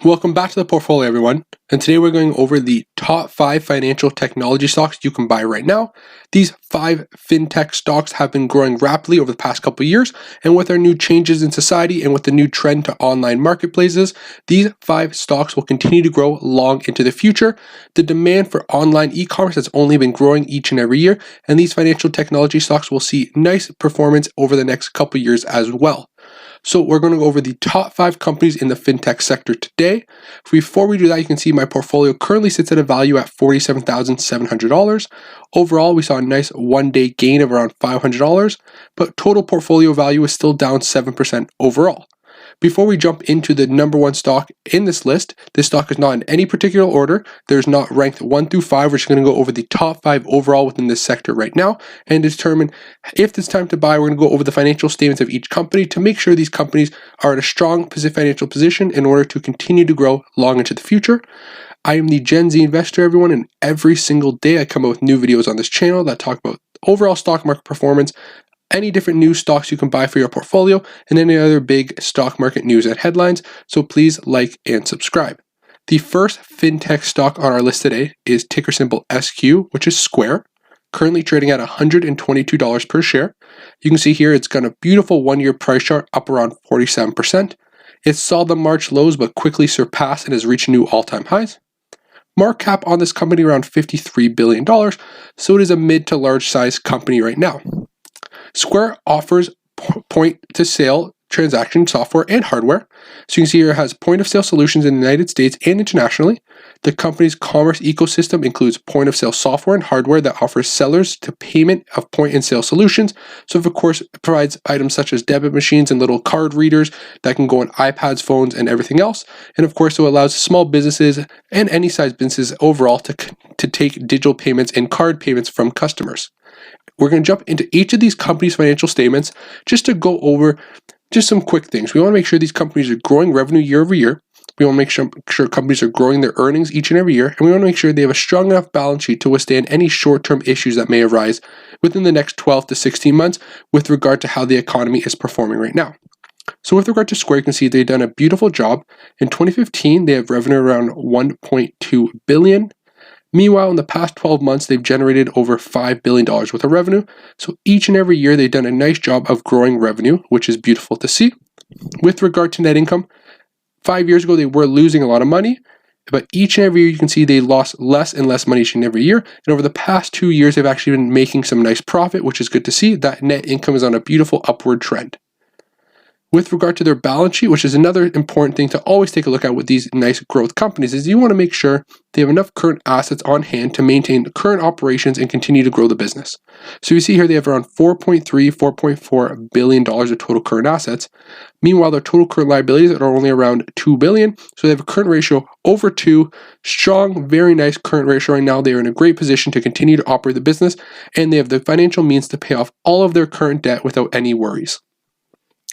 Welcome back to the portfolio, everyone. And today we're going over the top 5 financial technology stocks you can buy right now. These 5 fintech stocks have been growing rapidly over the past couple of years, and with our new changes in society and with the new trend to online marketplaces, these 5 stocks will continue to grow long into the future. The demand for online e-commerce has only been growing each and every year, and these financial technology stocks will see nice performance over the next couple of years as well. So we're going to go over the top 5 companies in the fintech sector today. Before we do that, you can see my portfolio currently sits at a value at $47,700. Overall, we saw a nice one-day gain of around $500, but total portfolio value is still down 7% overall. Before we jump into the number 1 stock in this list, this stock is not in any particular order. There's not ranked 1 through 5. We're just going to go over the top 5 overall within this sector right now and determine if it's time to buy. We're going to go over the financial statements of each company to make sure these companies are in a strong financial position in order to continue to grow long into the future. I am the Gen Z investor, everyone, and every single day I come up with new videos on this channel that talk about overall stock market performance, any different new stocks you can buy for your portfolio, and any other big stock market news and headlines. So please like and subscribe. The first fintech stock on our list today is ticker symbol SQ, which is Square, currently trading at $122 per share. You can see here it's got a beautiful 1-year price chart up around 47%. It saw the March lows but quickly surpassed and has reached new all-time highs. Market cap on this company around $53 billion, so it is a mid to large size company right now. Square offers point-to-sale transaction software and hardware. So you can see here it has point-of-sale solutions in the United States and internationally. The company's commerce ecosystem includes point-of-sale software and hardware that offers sellers to payment of point-and-sale solutions. So of course, it provides items such as debit machines and little card readers that can go on iPads, phones, and everything else. And of course, it allows small businesses and any size businesses overall to take digital payments and card payments from customers. We're going to jump into each of these companies' financial statements just to go over just some quick things. We want to make sure these companies are growing revenue year over year. We want to make sure companies are growing their earnings each and every year. And we want to make sure they have a strong enough balance sheet to withstand any short-term issues that may arise within the next 12 to 16 months with regard to how the economy is performing right now. So with regard to Square, you can see they've done a beautiful job. In 2015, they have revenue around $1.2 billion. Meanwhile, in the past 12 months, they've generated over $5 billion worth of revenue. So each and every year, they've done a nice job of growing revenue, which is beautiful to see. With regard to net income, 5 years ago, they were losing a lot of money, but each and every year, you can see they lost less and less money each and every year. And over the past 2 years, they've actually been making some nice profit, which is good to see. That net income is on a beautiful upward trend. With regard to their balance sheet, which is another important thing to always take a look at with these nice growth companies, is you want to make sure they have enough current assets on hand to maintain current operations and continue to grow the business. So you see here they have around $4.4 billion of total current assets. Meanwhile, their total current liabilities are only around $2 billion. So they have a current ratio over 2, strong, very nice current ratio right now. They are in a great position to continue to operate the business, and they have the financial means to pay off all of their current debt without any worries.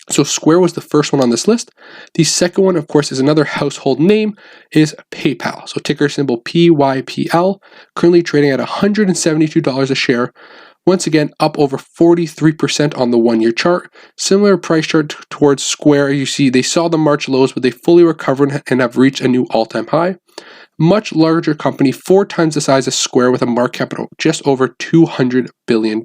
So Square was the first one on this list. The second one, of course, is another household name, is PayPal. So ticker symbol PYPL, currently trading at $172 a share. Once again, up over 43% on the 1-year chart. Similar price chart towards Square. You see they saw the March lows, but they fully recovered and have reached a new all-time high. Much larger company, 4 times the size of Square with a market cap of just over $200 billion.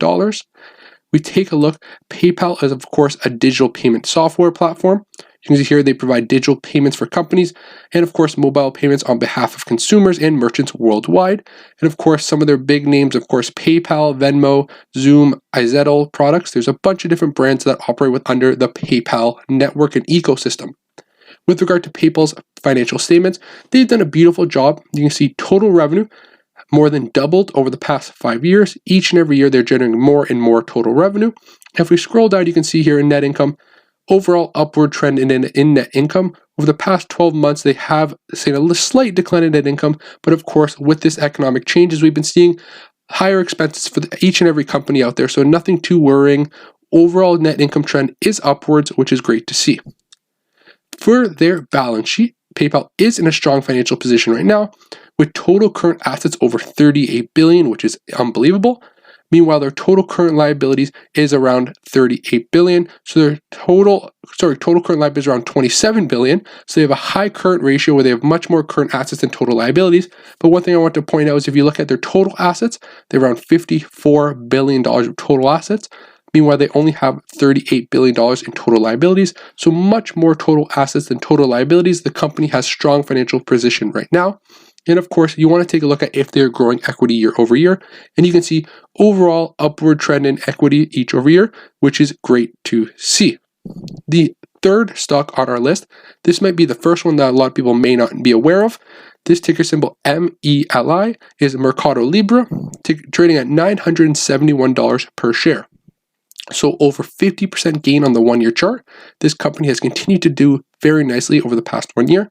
We take a look, PayPal is of course a digital payment software platform. You can see here they provide digital payments for companies and of course mobile payments on behalf of consumers and merchants worldwide. And of course some of their big names, of course PayPal, Venmo, Zoom, iZettle products. There's a bunch of different brands that operate under the PayPal network and ecosystem. With regard to PayPal's financial statements, they've done a beautiful job. You can see total revenue more than doubled over the past 5 years. Each and every year, they're generating more and more total revenue. If we scroll down, you can see here in net income, overall upward trend in net income. Over the past 12 months, they have seen a slight decline in net income. But of course, with this economic changes, we've been seeing higher expenses for each and every company out there. So nothing too worrying. Overall net income trend is upwards, which is great to see. For their balance sheet, PayPal is in a strong financial position right now, with total current assets over $38 billion, which is unbelievable. Meanwhile, their total current liabilities is around 38 billion. So their total current liabilities is around 27 billion. So they have a high current ratio where they have much more current assets than total liabilities. But one thing I want to point out is if you look at their total assets, they're around $54 billion of total assets. Meanwhile, they only have $38 billion in total liabilities, so much more total assets than total liabilities. The company has strong financial position right now. And of course, you want to take a look at if they're growing equity year over year. And you can see overall upward trend in equity each over year, which is great to see. The third stock on our list, this might be the first one that a lot of people may not be aware of. This ticker symbol MELI is Mercado Libre, trading at $971 per share. So over 50% gain on the 1 year chart. This company has continued to do very nicely over the past 1 year.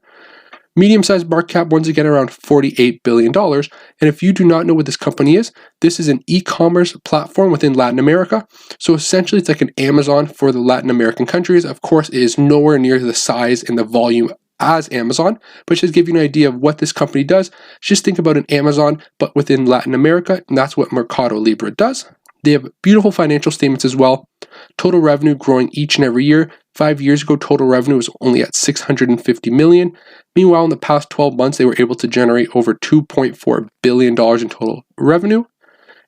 Medium-sized market cap, once again, around $48 billion. And if you do not know what this company is, this is an e-commerce platform within Latin America. So essentially, it's like an Amazon for the Latin American countries. Of course, it is nowhere near the size and the volume as Amazon, but just to give you an idea of what this company does, just think about an Amazon, but within Latin America, and that's what Mercado Libre does. They have beautiful financial statements as well. Total revenue growing each and every year. 5 years ago, total revenue was only at $650 million. Meanwhile, in the past 12 months, they were able to generate over $2.4 billion in total revenue.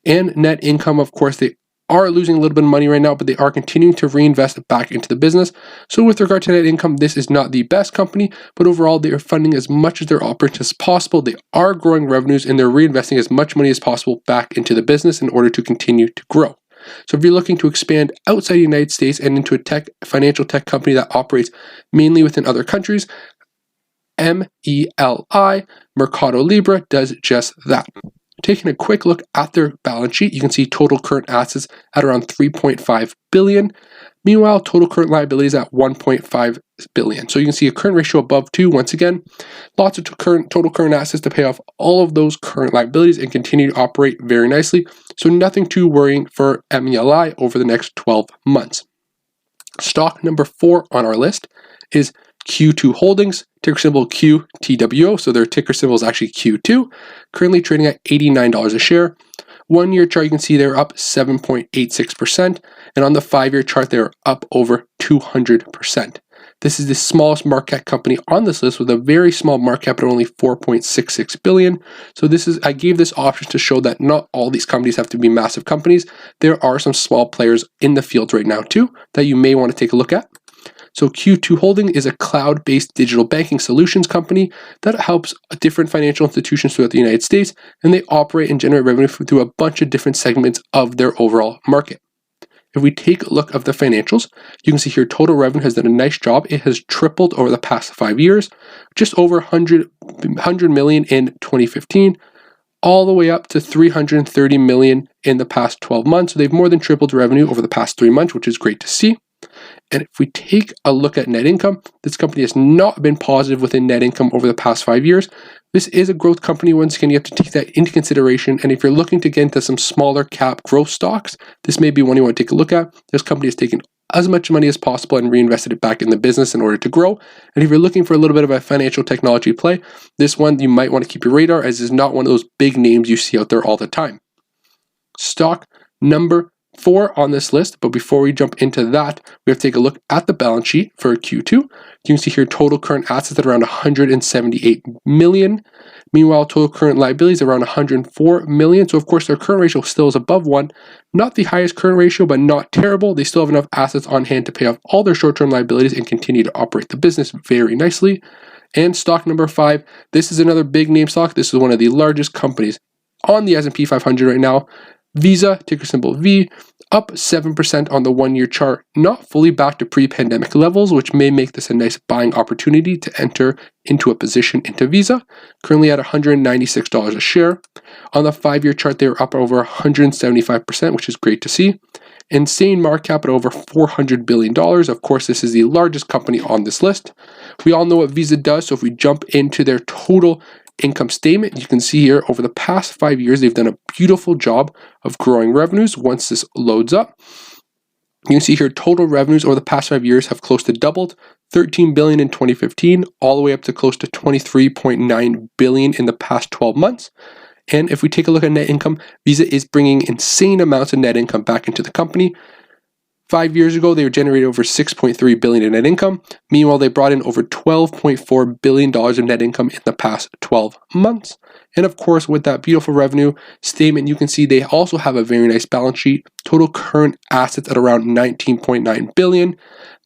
And net income, of course, they are losing a little bit of money right now, but they are continuing to reinvest back into the business. So with regard to net income, this is not the best company, but overall, they are funding as much of their operations as possible. They are growing revenues and they're reinvesting as much money as possible back into the business in order to continue to grow. So if you're looking to expand outside the United States and into a financial tech company that operates mainly within other countries, MELI, Mercado Libre, does just that. Taking a quick look at their balance sheet, you can see total current assets at around 3.5 billion. Meanwhile, total current liabilities at 1.5 billion. So you can see a current ratio above 2 once again. Lots of total current assets to pay off all of those current liabilities and continue to operate very nicely. So nothing too worrying for MELI over the next 12 months. Stock number 4 on our list is Q2 Holdings, ticker symbol QTWO, so their ticker symbol is actually Q2, currently trading at $89 a share. 1 year chart, you can see they're up 7.86%, and on the 5 year chart, they're up over 200%. This is the smallest market cap company on this list with a very small market cap at only 4.66 billion. So I gave this option to show that not all these companies have to be massive companies. There are some small players in the field right now too that you may want to take a look at. So Q2 Holding is a cloud-based digital banking solutions company that helps different financial institutions throughout the United States, and they operate and generate revenue through a bunch of different segments of their overall market. If we take a look at the financials, you can see here total revenue has done a nice job. It has tripled over the past 5 years, just over 100 million in 2015, all the way up to 330 million in the past 12 months. So they've more than tripled revenue over the past 3 months, which is great to see. And if we take a look at net income, this company has not been positive within net income over the past 5 years. This is a growth company. Once again, you have to take that into consideration. And if you're looking to get into some smaller cap growth stocks, this may be one you want to take a look at. This company has taken as much money as possible and reinvested it back in the business in order to grow. And if you're looking for a little bit of a financial technology play, this one you might want to keep your radar, as is not one of those big names you see out there all the time. Stock number 4 on this list, but before we jump into that, we have to take a look at the balance sheet for Q2. You can see here total current assets at around 178 million. Meanwhile, total current liabilities around 104 million. So of course, their current ratio still is above 1. Not the highest current ratio, but not terrible. They still have enough assets on hand to pay off all their short-term liabilities and continue to operate the business very nicely. And stock number 5, this is another big name stock. This is one of the largest companies on the S&P 500 right now. Visa, ticker symbol V, up 7% on the 1 year chart, not fully back to pre-pandemic levels, which may make this a nice buying opportunity to enter into a position into Visa, currently at $196 a share. On the 5 year chart, they're up over 175%, which is great to see. Insane market cap at over $400 billion. Of course, this is the largest company on this list. We all know what Visa does, so if we jump into their total income statement, you can see here over the past 5 years, they've done a beautiful job of growing revenues. Once this loads up, you can see here total revenues over the past 5 years have close to doubled, 13 billion in 2015, all the way up to close to 23.9 billion in the past 12 months. And if we take a look at net income, Visa is bringing insane amounts of net income back into the company. 5 years ago, they were generating over $6.3 billion in net income. Meanwhile, they brought in over $12.4 billion of net income in the past 12 months. And of course, with that beautiful revenue statement, you can see they also have a very nice balance sheet. Total current assets at around $19.9 billion.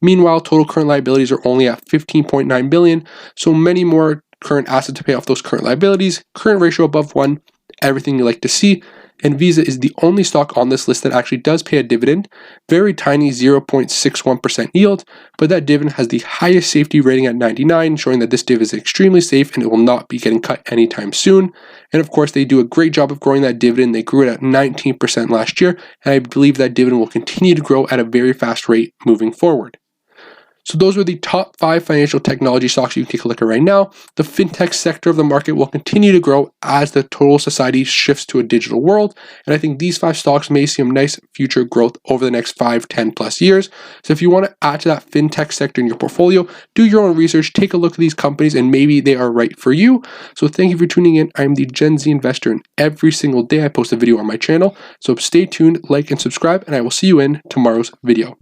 Meanwhile, total current liabilities are only at $15.9 billion. So many more current assets to pay off those current liabilities. Current ratio above 1. Everything you like to see. And Visa is the only stock on this list that actually does pay a dividend, very tiny 0.61% yield, but that dividend has the highest safety rating at 99, showing that this div is extremely safe and it will not be getting cut anytime soon. And of course, they do a great job of growing that dividend. They grew it at 19% last year, and I believe that dividend will continue to grow at a very fast rate moving forward. So those were the top 5 financial technology stocks you can take a look at right now. The fintech sector of the market will continue to grow as the total society shifts to a digital world. And I think these 5 stocks may see some nice future growth over the next 5, 10 plus years. So if you want to add to that fintech sector in your portfolio, do your own research, take a look at these companies, and maybe they are right for you. So thank you for tuning in. I'm the Gen Z investor, and every single day I post a video on my channel. So stay tuned, like, and subscribe, and I will see you in tomorrow's video.